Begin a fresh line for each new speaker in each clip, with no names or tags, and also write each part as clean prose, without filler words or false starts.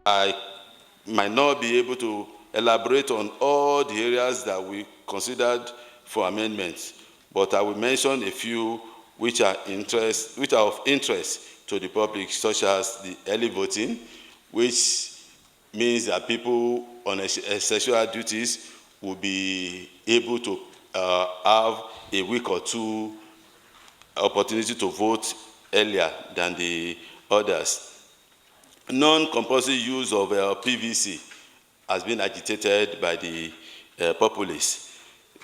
I might not be able to elaborate on all the areas that we considered for amendments, but I will mention a few which are of interest to the public, such as the early voting, which means that people on essential duties will be able to have a week or two opportunity to vote earlier than the others. Non-compulsory use of PVC has been agitated by the populace.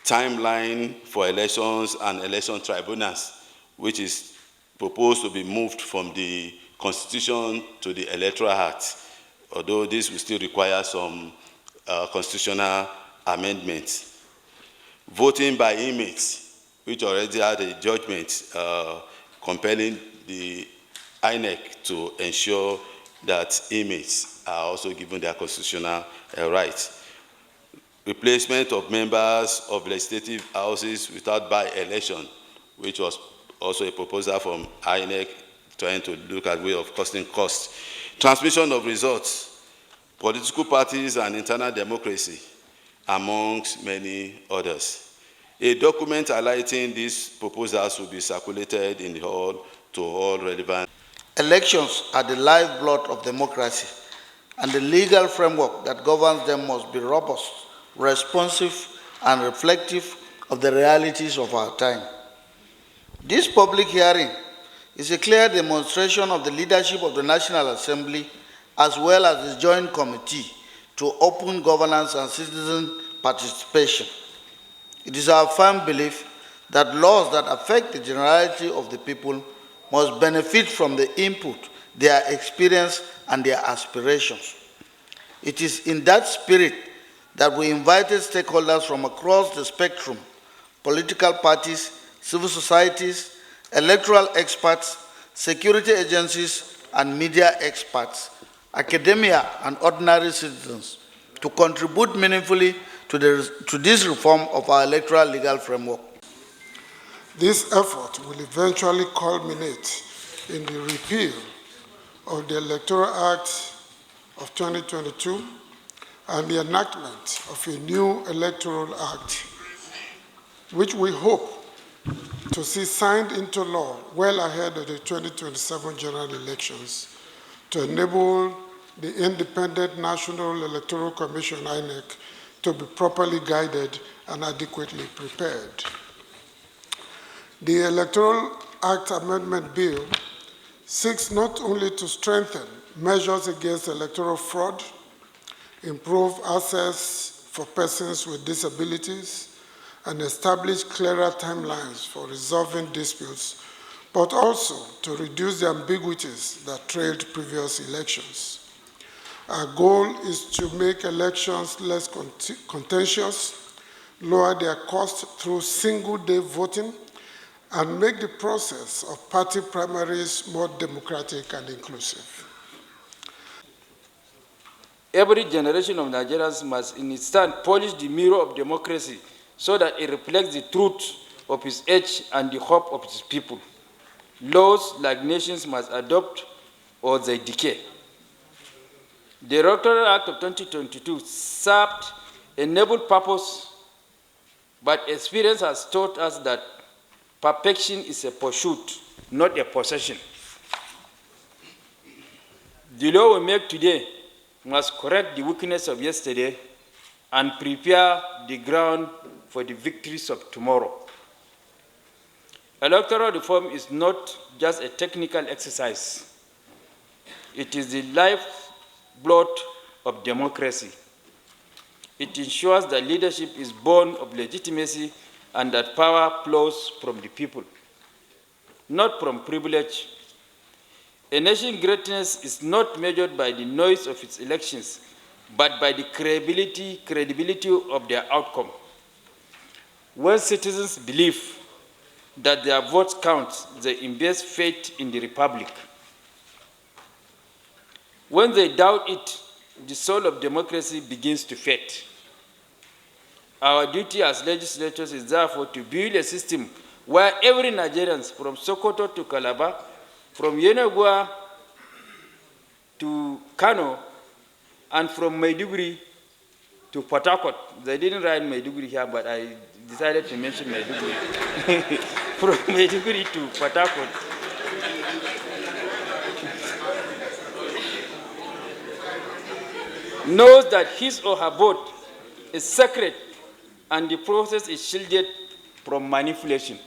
Timeline for elections and election tribunals, which is proposed to be moved from the Constitution to the Electoral Act, although this will still require some constitutional amendments. Voting by inmates, which already had a judgment compelling the INEC to ensure that inmates are also given their constitutional rights. Replacement of members of legislative houses without by-election, which was also a proposal from INEC trying to look at way of costing costs. Transmission of results, political parties and internal democracy, amongst many others. A document highlighting these proposals will be circulated in the hall to all relevant.
Elections are the lifeblood of democracy, and the legal framework that governs them must be robust, responsive, and reflective of the realities of our time. This public hearing is a clear demonstration of the leadership of the National Assembly as well as the Joint Committee to open governance and citizen participation. It is our firm belief that laws that affect the generality of the people must benefit from the input, their experience, and their aspirations. It is in that spirit that we invited stakeholders from across the spectrum, political parties, civil societies, electoral experts, security agencies, and media experts, academia, and ordinary citizens to contribute meaningfully to this reform of our electoral legal framework.
This effort will eventually culminate in the repeal of the Electoral Act of 2022 and the enactment of a new Electoral Act, which we hope to see signed into law well ahead of the 2027 general elections to enable the Independent National Electoral Commission, INEC, to be properly guided and adequately prepared. The Electoral Act Amendment Bill seeks not only to strengthen measures against electoral fraud, improve access for persons with disabilities, and establish clearer timelines for resolving disputes, but also to reduce the ambiguities that trailed previous elections. Our goal is to make elections less contentious, lower their cost through single-day voting, and make the process of party primaries more democratic and inclusive.
Every generation of Nigerians must in its turn polish the mirror of democracy so that it reflects the truth of its age and the hope of its people. Laws like nations must adopt or they decay. The Electoral Act of 2022 served a noble purpose, but experience has taught us that perfection is a pursuit, not a possession. The law we make today must correct the weakness of yesterday and prepare the ground for the victories of tomorrow. Electoral reform is not just a technical exercise. It is the lifeblood of democracy. It ensures that leadership is born of legitimacy and that power flows from the people, not from privilege. A nation's greatness is not measured by the noise of its elections, but by the credibility of their outcome. When citizens believe that their votes count, they invest faith in the republic. When they doubt it, the soul of democracy begins to fade. Our duty as legislators is therefore to build a system where every Nigerian, from Sokoto to Calabar, from Yenagoa to Kano, and from Maiduguri to Port Harcourt. They didn't write Maiduguri here, but I decided to mention Maiduguri. From Maiduguri to Port Harcourt. Knows that his or her vote is sacred and the process is shielded from manipulation.